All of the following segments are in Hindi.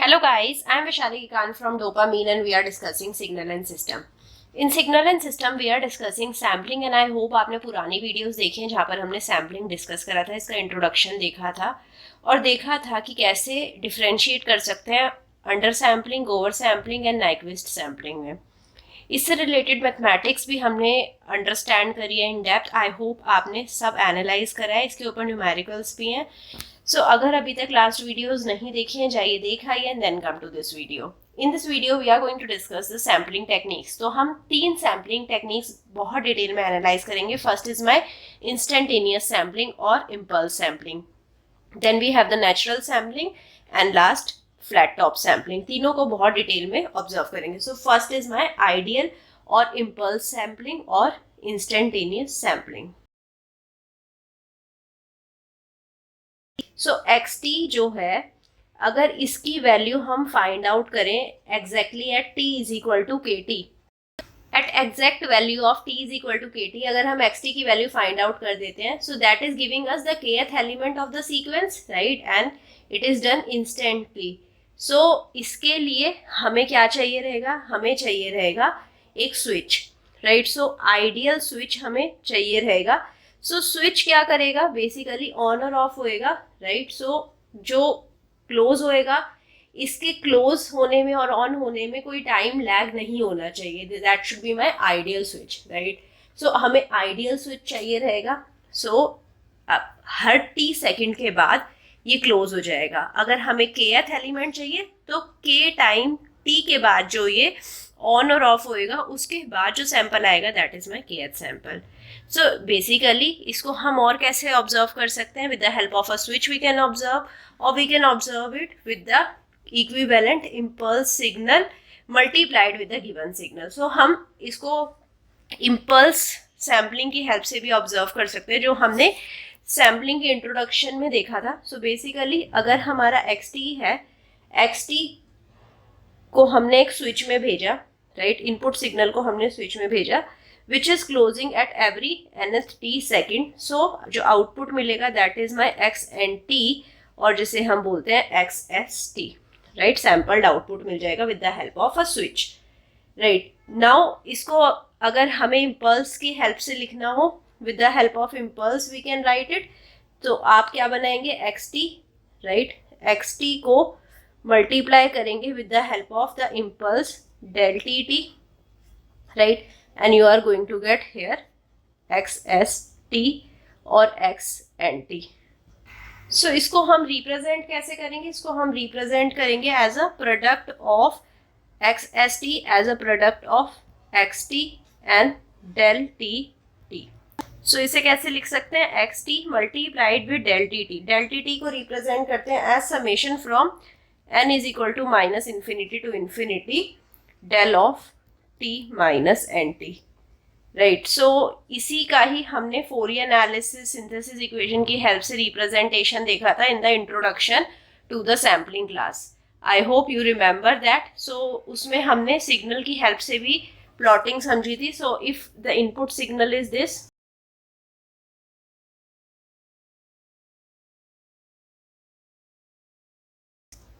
Hello guys, I am Vishali Khan from Dopamine and we are discussing signal and system. In signal and system we are discussing sampling and I hope आपने पुरानी वीडियोस देखी हैं जहाँ पर हमने सैम्पलिंग डिस्कस करा था, इसका इंट्रोडक्शन देखा था और देखा था कि कैसे डिफ्रेंशिएट कर सकते हैं under sampling, over sampling and Nyquist sampling में. इससे रिलेटेड मैथमेटिक्स भी हमने अंडरस्टैंड करी है इन डेप्थ. आई होप आपने सब एनालाइज करा है, इसके ऊपर न्यूमेरिकल्स भी हैं. सो अगर अभी तक लास्ट वीडियोस नहीं देखी हैं जाइए देख आइए and then come to this video. In this video we are going to discuss the sampling techniques. तो हम 3 सैम्पलिंग टेक्निक्स बहुत डिटेल में एनालाइज करेंगे. First is my instantaneous sampling और impulse sampling, then we have the natural sampling and last flat top sampling. तीनों को बहुत डिटेल में ऑब्जर्व करेंगे. So first is my ideal और इम्पल्स सैम्पलिंग और इंस्टेंटेनियस सैम्पलिंग. सो xt जो है, अगर इसकी वैल्यू हम फाइंड आउट करें exactly at t is equal to K T, at exact value of t is equal to K T अगर हम xt की वैल्यू फाइंड आउट कर देते हैं, so that is giving us the kth element of the sequence, right, and it is done instantly. So इसके लिए हमें क्या चाहिए रहेगा, हमें चाहिए रहेगा एक switch, right. So ideal switch हमें चाहिए रहेगा. सो स्विच क्या करेगा, बेसिकली ऑन और ऑफ होएगा, राइट. सो जो क्लोज होएगा, इसके क्लोज होने में और ऑन होने में कोई टाइम लैग नहीं होना चाहिए. That should be my ideal switch, right. So हमें आइडियल स्विच चाहिए रहेगा. सो हर t सेकेंड के बाद ये क्लोज हो जाएगा. अगर हमें kth एलिमेंट चाहिए तो k टाइम t के बाद जो ये ऑन और ऑफ होएगा उसके बाद जो सैंपल आएगा that is my kth sample. So basically इसको हम और कैसे ऑब्जर्व कर सकते हैं, with the help of a switch we can observe, और we can observe it with the equivalent impulse signal multiplied with the given signal. So हम इसको इम्पल्स सैम्पलिंग की हेल्प से भी ऑब्जर्व कर सकते हैं जो हमने सैम्पलिंग के इंट्रोडक्शन में देखा था. सो बेसिकली अगर हमारा xt है, xt को हमने एक स्विच में भेजा, राइट, इनपुट सिग्नल को हमने स्विच में भेजा which is closing at every nth t second. so जो आउटपुट मिलेगा that is my xnt और जिसे हम बोलते हैं xst, right. सैम्पल्ड आउटपुट मिल जाएगा with the help of a switch, right. now इसको अगर हमें इम्पल्स की हेल्प से लिखना हो, with the help of impulse we can write it. तो आप क्या बनाएंगे, xt, right. xt को मल्टीप्लाई करेंगे with the help of the impulse del tt, right. and you are going to get here xst और xnt. so इसको हम रिप्रेजेंट कैसे करेंगे, इसको हम रिप्रेजेंट करेंगे as a product of xst as a product of xt and del tt. so इसे कैसे लिख सकते हैं, xt multiplied with del tt. del tt को रिप्रेजेंट करते हैं as summation from n is equal to minus infinity to infinity del of t minus nt, right. So इसी का ही हमने फोरियर एनालिसिस सिंथेसिस इक्वेशन की हेल्प से रिप्रेजेंटेशन देखा था in the introduction to the sampling class. I hope you remember that. So उसमें हमने सिग्नल की हेल्प से भी प्लॉटिंग समझी थी. So if the input signal is this,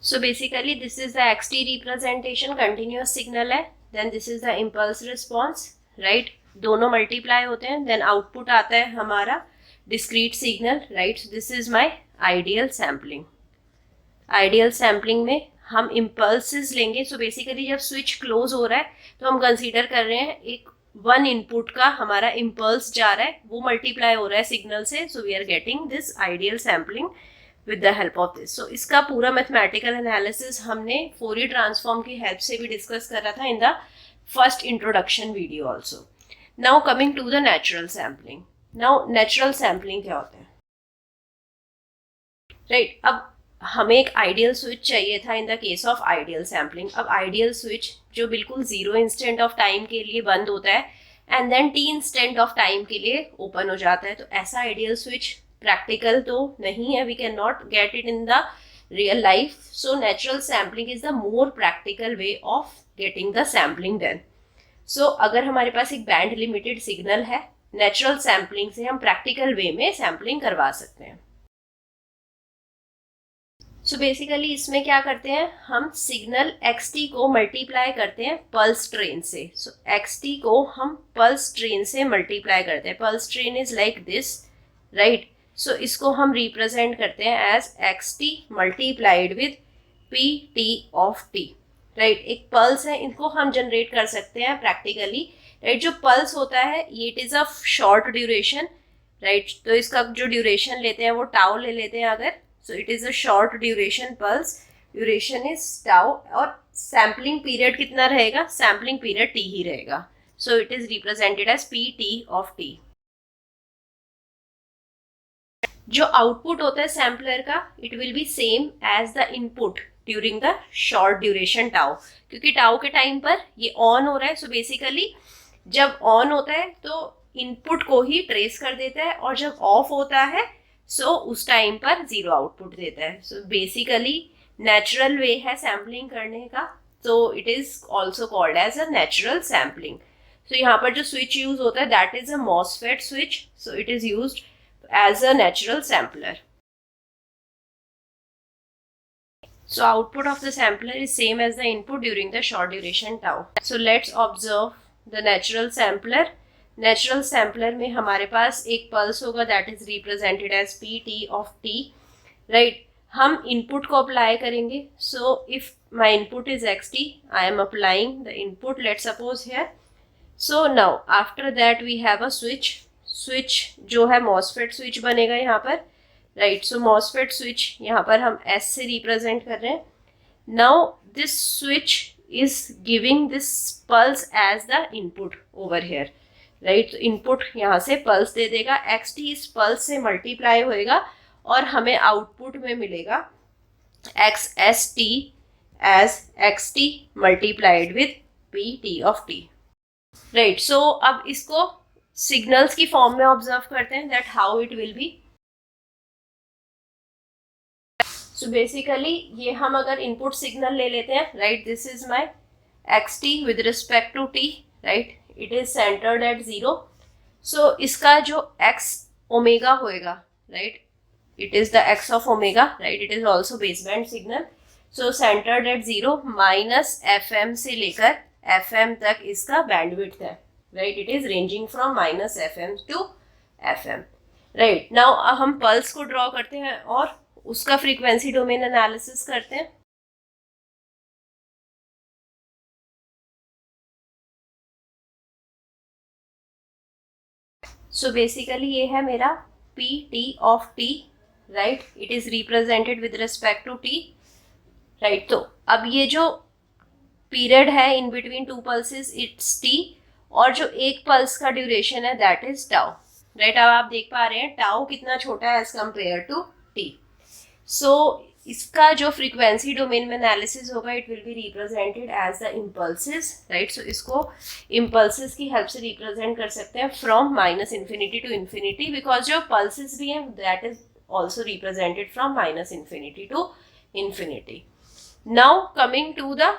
so basically this is the xt representation, continuous signal है, then this is the impulse response, right. दोनों मल्टीप्लाई होते हैं, then output आता है हमारा discrete signal, right. so this is my ideal sampling. ideal sampling में हम impulses लेंगे. so basically जब switch close हो रहा है तो हम consider कर रहे हैं एक one input का हमारा impulse जा रहा है, वो multiply हो रहा है signal से. so we are getting this ideal sampling with the help of this. so इसका पूरा मैथमेटिकल एनालिसिस हमने फोरियर ट्रांसफॉर्म की हेल्प से भी डिस्कस करा था in the first introduction video also. Now coming to the natural sampling. Now natural sampling क्या होता है, राइट. अब हमें एक आइडियल स्विच चाहिए था in the case of ideal sampling. अब आइडियल स्विच जो बिल्कुल 0 इंस्टेंट ऑफ टाइम के लिए बंद होता है and then t instant of time के लिए ओपन हो जाता है. तो ऐसा आइडियल स्विच प्रैक्टिकल तो नहीं है, we can not get it in the real life. So natural sampling is the more practical way of getting the sampling done. So अगर हमारे पास एक बैंड लिमिटेड सिग्नल है, नेचुरल सैम्पलिंग से हम प्रैक्टिकल वे में सैम्पलिंग करवा सकते हैं. सो बेसिकली इसमें क्या करते हैं, हम सिग्नल xt को मल्टीप्लाई करते हैं पल्स ट्रेन से. सो xt को हम पल्स ट्रेन से मल्टीप्लाई करते हैं. Pulse train is like this, right. So इसको हम रिप्रेजेंट करते हैं as xt multiplied with pt of t, right. एक पल्स है, इनको हम जनरेट कर सकते हैं प्रैक्टिकली, राइट. जो पल्स होता है ये it is a short duration, right. तो इसका जो ड्यूरेशन लेते हैं वो टाउ ले लेते हैं अगर. So it is a short duration pulse, duration is tau, और सैम्पलिंग पीरियड कितना रहेगा, सैम्पलिंग पीरियड t ही रहेगा. So it is represented as pt of t. जो आउटपुट होता है सैम्पलर का, it will be same as the input during the short duration tau, क्योंकि टाउ के टाइम पर ये ऑन हो रहा है. सो बेसिकली जब ऑन होता है तो इनपुट को ही ट्रेस कर देता है, और जब ऑफ होता है सो उस टाइम पर जीरो आउटपुट देता है. सो बेसिकली नेचुरल वे है सैम्पलिंग करने का, तो it is also called as a natural sampling. So यहाँ पर जो स्विच यूज होता है that is a MOSFET switch. So it is used as a natural sampler. So output of the sampler is same as the input during the short duration tau. So let's observe the natural sampler. Natural sampler में हमारे पास एक pulse होगा that is represented as pt of t, right. हम input को apply करेंगे. So if my input is xt, I am applying the input, let's suppose here. So now after that we have a switch. Switch जो है मॉसफेट स्विच बनेगा यहाँ पर, राइट. सो मॉसफेट स्विच यहाँ पर हम S से रिप्रेजेंट कर रहे हैं. Now this switch is giving this pulse as the input over here, right. तो इनपुट यहाँ से पल्स दे देगा, xt इस पल्स से मल्टीप्लाई होएगा और हमें आउटपुट में मिलेगा xst as xt multiplied with pt of t, right. So अब इसको सिग्नल्स की फॉर्म में ऑब्जर्व करते हैं that how it will be. So basically ये हम अगर इनपुट सिग्नल ले लेते हैं, right. This is my xt with respect to t, right. It is centred at 0. सो इसका जो x ओमेगा होएगा, right, it is the x of omega, right. It is also baseband signal. So centred at 0 minus fm से लेकर fm तक इसका बैंडविड्थ है, right. It is ranging from minus fm to fm, right. Now हम पल्स को ड्रॉ करते हैं और उसका फ्रीक्वेंसी डोमेन एनालिसिस करते हैं. सो बेसिकली ये है मेरा pt of t, right. It is represented with respect to t, right. तो अब ये जो पीरियड है in between two pulses its t, और जो एक पल्स का ड्यूरेशन है दैट इज टाउ, राइट. अब आप देख पा रहे हैं टाउ कितना छोटा है एज कंपेयर टू टी. सो इसका जो फ्रीक्वेंसी डोमेन में एनालिसिस होगा it will be represented as the impulses, right. So इसको इम्पल्सेस की हेल्प से रिप्रेजेंट कर सकते हैं from minus infinity to infinity, because जो पल्सेस भी हैं that is also represented from minus infinity to infinity. Now coming to the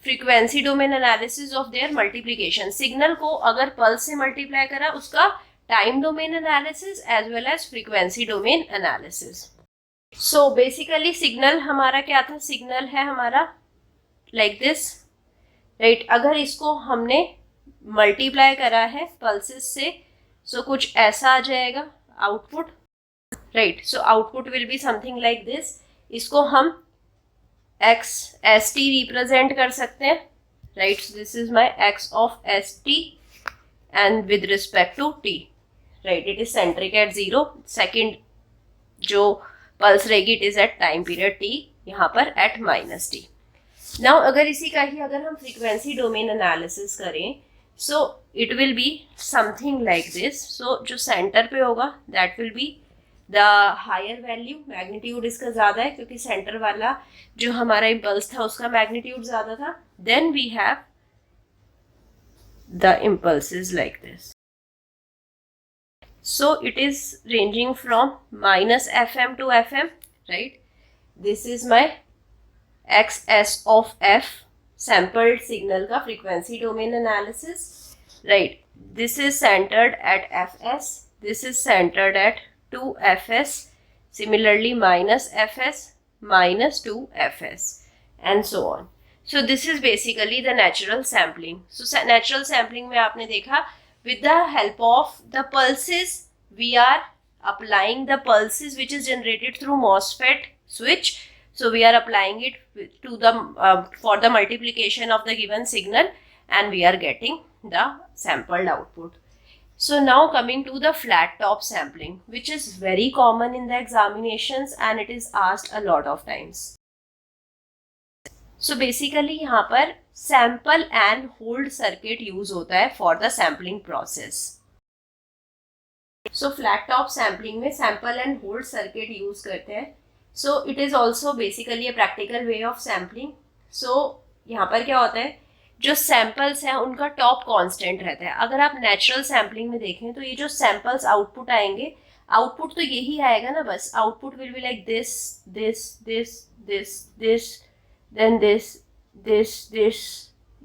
frequency domain analysis of their multiplication. Signal को अगर पल्स से मल्टीप्लाई करा उसका time domain analysis as well as frequency domain analysis. So basically signal हमारा क्या था, सिग्नल है हमारा लाइक दिस, राइट. अगर इसको हमने मल्टीप्लाई करा है पल्सेस से, सो कुछ ऐसा आ जाएगा output, right. So output will be something like this. इसको हम xt रिप्रेजेंट कर सकते हैं, right. This is my x of st and with respect to t, right. It is centric at 0. Second जो पल्स रहेगी it is at time period t, यहाँ पर एट माइनस t. नाउ अगर इसी का ही अगर हम फ्रीक्वेंसी डोमेन एनालिसिस करें, so it will be something like this. So जो सेंटर पे होगा that will be the higher value, magnitude इसका ज़्यादा है क्योंकि सेंटर वाला जो हमारा इम्पल्स था उसका मैग्नीट्यूड ज़्यादा था. Then we have the impulses like this. So it is ranging from minus fm to fm, right. This is my xs of f sampled signal का frequency domain analysis, right. This is centred at fs, this is centred at 2fs, similarly minus fs, minus 2fs and so on. So this is basically the natural sampling. So natural sampling में आपने देखा with the help of the pulses we are applying the pulses which is generated through MOSFET switch. So we are applying it to the for the multiplication of the given signal and we are getting the sampled output. So now coming to the flat top sampling, which is very common in the examinations and it is asked a lot of times. So basically यहाँ पर sample and hold circuit use होता है for the sampling process. So flat top sampling में sample and hold circuit use करते हैं. So it is also basically a practical way of sampling. So यहाँ पर क्या होता है, जो सैम्पल्स हैं उनका टॉप कांस्टेंट रहता है. अगर आप नेचुरल सैम्पलिंग में देखें तो ये जो सैम्पल्स आउटपुट आएंगे, आउटपुट तो यही आएगा ना, बस output will be like this this this this this then this this this,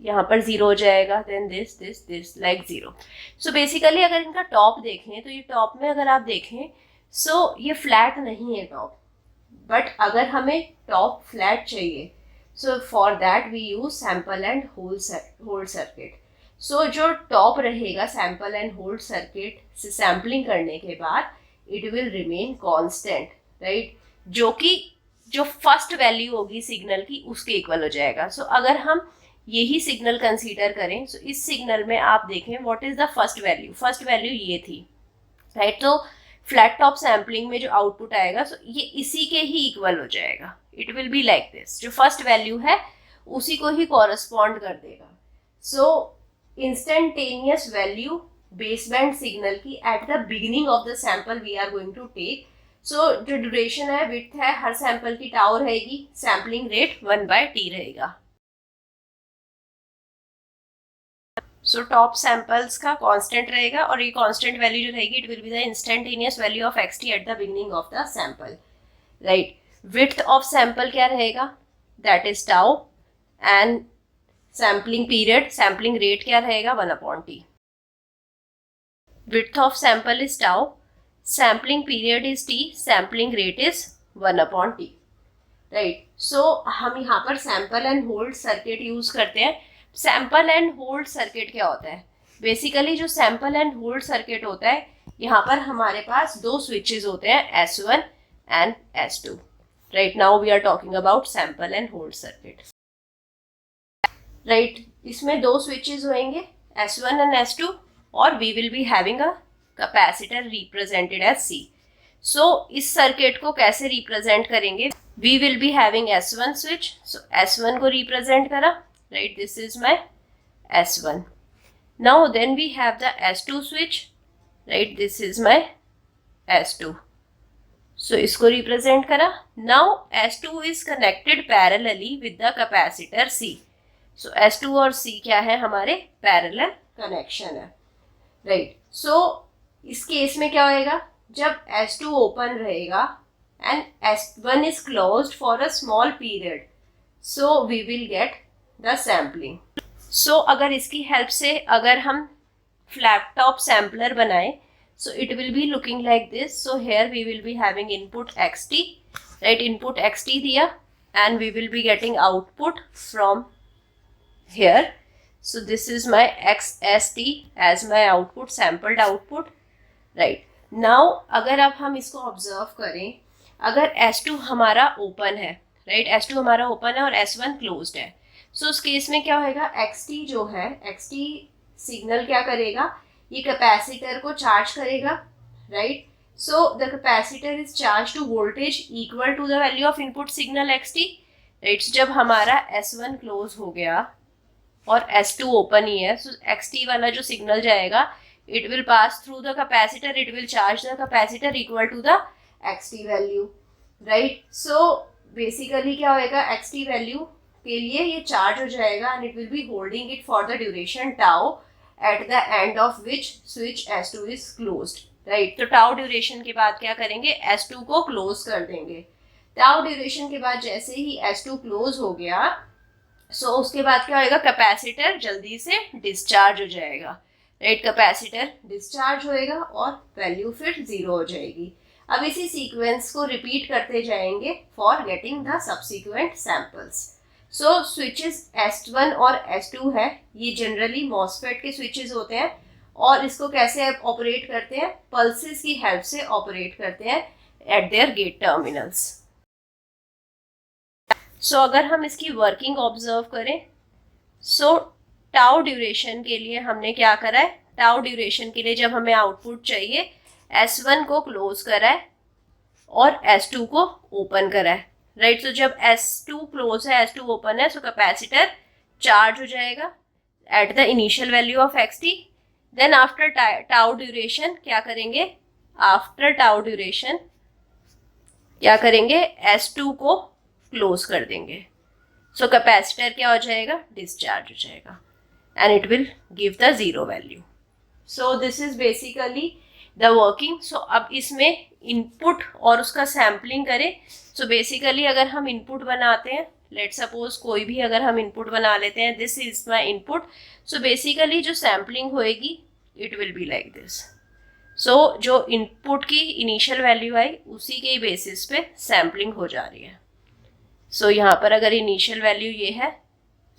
यहाँ पर जीरो हो जाएगा, then this this this like zero. So basically अगर इनका टॉप देखें तो ये टॉप में अगर आप देखें सो ये फ्लैट नहीं है टॉप, बट अगर हमें टॉप फ्लैट चाहिए so for that we use sample and hold circuit. So जो टॉप रहेगा sample and hold circuit से सैम्पलिंग करने के बाद it will remain constant, right? जो कि जो फर्स्ट वैल्यू होगी सिग्नल की उसके इक्वल हो जाएगा. सो अगर हम यही सिग्नल कंसीडर करें, सो इस सिग्नल में आप देखें what is the first value. First value ये थी, राइट? तो फ्लैट टॉप सैम्पलिंग में जो आउटपुट आएगा सो ये इसी के ही इक्वल हो जाएगा. It will be like this, जो फर्स्ट वैल्यू है उसी को ही कॉरस्पॉन्ड कर देगा. So instantaneous value baseband signal की at the beginning of the sample we are going to take. So जो ड्यूरेशन है, विड्थ है, हर सैंपल की टाउ रहेगी, सैम्पलिंग रेट 1/t रहेगा. सो टॉप सैंपल्स का कांस्टेंट रहेगा और ये कांस्टेंट वैल्यू जो रहेगी it will be the instantaneous value of xt at the beginning of the sample, right? Width of sample क्या रहेगा, that is tau, and sampling period, sampling rate क्या रहेगा 1/t. Width of sample is tau, sampling period is t, sampling rate is 1/t, right? So हम यहाँ पर sample and hold circuit use करते हैं. सैंपल एंड होल्ड सर्किट क्या होता है? बेसिकली जो सैंपल एंड होल्ड सर्किट होता है, यहाँ पर हमारे पास दो स्विचेस होते हैं, S1 and S2. Right now we are talking about sample and hold circuit. Right, इसमें दो switches होंगे S1 and S2 और we will be having a capacitor represented as C. So इस circuit को कैसे represent करेंगे? We will be having S1 switch. So S1 को represent करा, right? This is my S1. Now then we have the S2 switch, right? This is my S2. So इसको रिप्रेजेंट करा. Now S2 is connected parallelly with the capacitor C. So S2 और C क्या है, हमारे पैरेलल कनेक्शन है, राइट? सो इस केस में क्या होएगा, जब S2 ओपन रहेगा and S1 is closed for a small period, so we will get the sampling. So अगर इसकी हेल्प से अगर हम फ्लैट टॉप सैम्पलर बनाएं, so it will be looking like this. So here we will be having input xt, right? Input xt दिया and we will be getting output from here. So this is my xst as my output, sampled output, right? Now अगर अब हम इसको observe करें, अगर S2 हमारा open है, right? S2 हमारा open है और S1 closed है. So उस केस में क्या होएगा, xt जो है, xt सिग्नल क्या करेगा, ये कैपेसिटर को चार्ज करेगा, right? So the capacitor is charge to voltage equal to the value of input signal xt, right? जब हमारा S1 क्लोज हो गया और S2 ओपन ही है, सो xt वाला जो सिग्नल जाएगा it will pass through the capacitor, it will charge the capacitor equal to the xt value, right? So basically क्या होएगा, xt वैल्यू के लिए ये चार्ज हो जाएगा and it will be holding it for the duration tau at the end of which switch S2 is closed, right? तो टाउ ड्यूरेशन के बाद क्या करेंगे, S2 को क्लोज कर देंगे. टाउ ड्यूरेशन के बाद जैसे ही S2 क्लोज हो गया, सो उसके बाद क्या होएगा, कैपेसिटर जल्दी से डिस्चार्ज हो जाएगा, राइट? कैपेसिटर डिस्चार्ज होएगा और वैल्यू फिर 0 हो जाएगी. अब इसी सीक्वेंस को रिपीट करते जाएंगे for getting the subsequent samples. So switches S1 और S2 है, ये जनरली मॉसफेट के स्विचेस होते हैं और इसको कैसे ऑपरेट करते हैं, पल्सेस की हेल्प से ऑपरेट करते हैं एट देयर गेट टर्मिनल्स। सो अगर हम इसकी वर्किंग ऑब्जर्व करें, सो टाउ ड्यूरेशन के लिए हमने क्या करा है, टाउ ड्यूरेशन के लिए जब हमें आउटपुट चाहिए S1 को क्लोज करा है और S2 को ओपन करा है, राइट। सो जब S2 क्लोज है, S2 ओपन है, सो कैपेसिटर चार्ज हो जाएगा at the initial value of xt। Then after tau duration क्या करेंगे, आफ्टर टाउ ड्यूरेशन क्या करेंगे, S2 को क्लोज कर देंगे। सो कैपेसिटर क्या हो जाएगा, डिस्चार्ज हो जाएगा and it will give the zero value. So this is basically the working. So अब इसमें इनपुट और उसका सैम्पलिंग करें। सो बेसिकली अगर हम इनपुट बनाते हैं, लेट सपोज कोई भी अगर हम इनपुट बना लेते हैं, this is my input. So basically जो सैम्पलिंग होएगी it will be like this. So जो इनपुट की इनिशियल वैल्यू आई उसी के बेसिस पे सैम्पलिंग हो जा रही है। सो यहाँ पर अगर इनिशियल वैल्यू ये है,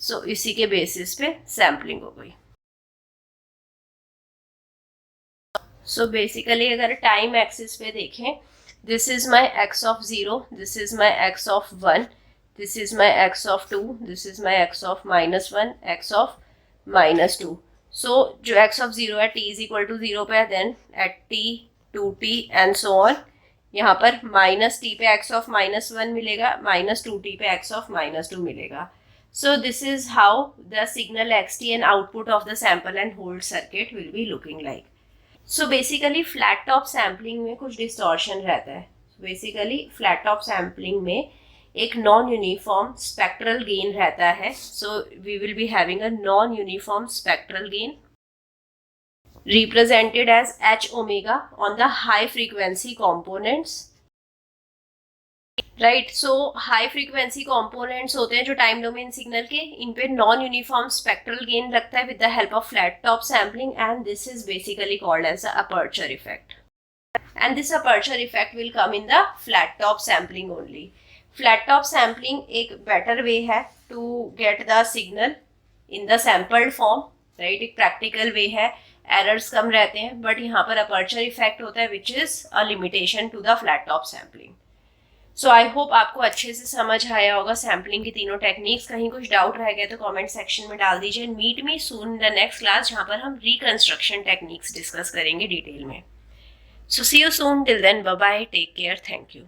सो इसी के बेसिस पे सैम्पलिंग हो गई। सो बेसिकली अगर टाइम एक्सिस पे देखें, this is my x of 0, this is my x of 1, this is my x of 2, this is my x of -1, x of -2। सो जो x ऑफ 0 है t इज इक्वल टू 0 पे है, then at t 2t and so on. यहाँ पर -t पे x ऑफ -1 मिलेगा, -2t पे x ऑफ -2 मिलेगा। सो this is how the signal xt and output of the sample and hold circuit will be looking like. So basically flat top sampling में कुछ डिस्टॉर्शन रहता है। बेसिकली फ्लैट टॉप सैम्पलिंग में एक नॉन यूनिफॉर्म स्पेक्ट्रल गेन रहता है। So we will be having a non uniform spectral gain represented as h omega on the high frequency components, right। so high frequency components होते हैं जो टाइम डोमेन सिग्नल के, इन पे नॉन यूनिफॉर्म स्पेक्ट्रल गेन लगता है with the help of flat top sampling and this is basically called as the aperture effect. And this aperture effect will come in the flat top sampling only. Flat top sampling एक बेटर वे है to get the signal in the sampled form, right. एक प्रैक्टिकल वे है, एरर्स कम रहते हैं, बट यहाँ पर अपर्चर इफेक्ट होता है which is a limitation to the flat top sampling. So I hope आपको अच्छे से समझ आया होगा सैम्पलिंग की तीनों टेक्निक्स। कहीं कुछ डाउट रह गया तो कमेंट सेक्शन में डाल दीजिए। Meet me soon in the next class जहाँ पर हम रिकंस्ट्रक्शन टेक्निक्स डिस्कस करेंगे डिटेल में। So see you soon, till then bye bye, take care, thank you.